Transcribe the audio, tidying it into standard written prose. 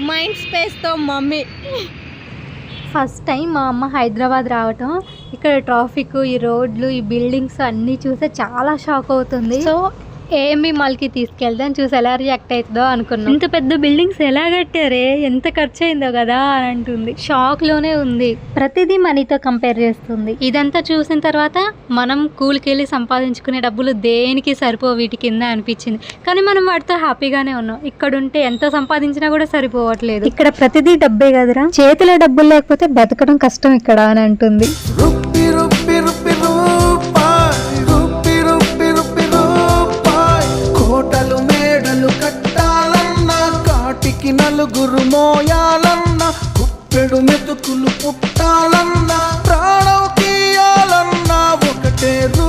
Mind స్పేస్తో mummy. First time మా అమ్మ హైదరాబాద్ రావటం, ఇక్కడ ట్రాఫిక్, ఈ రోడ్లు, ఈ బిల్డింగ్స్ అన్నీ చూస్తే చాలా షాక్ అవుతుంది. సో ఏఎంబి మాల్కి తీసుకెళ్దాం, చూసి ఎలా రియాక్ట్ అవుతుందో అనుకున్నాం. ఇంత పెద్ద బిల్డింగ్స్ ఎలా కట్టారే, ఎంత ఖర్చు అయిందో కదా అని అంటుంది. షాక్లోనే ఉంది, ప్రతిదీ మనీతో కంపేర్ చేస్తుంది. ఇదంతా చూసిన తర్వాత మనం కూలికి వెళ్ళి సంపాదించుకునే డబ్బులు దేనికి సరిపో వీటి కింద అనిపించింది. కానీ మనం వాటితో హ్యాపీగానే ఉన్నాం. ఇక్కడ ఉంటే ఎంత సంపాదించినా కూడా సరిపోవట్లేదు. ఇక్కడ ప్రతిదీ డబ్బే కదరా, చేతిలో డబ్బులు లేకపోతే బతకడం కష్టం ఇక్కడ అని అంటుంది. నలుగురు మోయాలన్నా, కుప్పెడు మెతుకులు పుట్టాలన్నా, ప్రాణం తీయాలన్నా ఒకటే రూ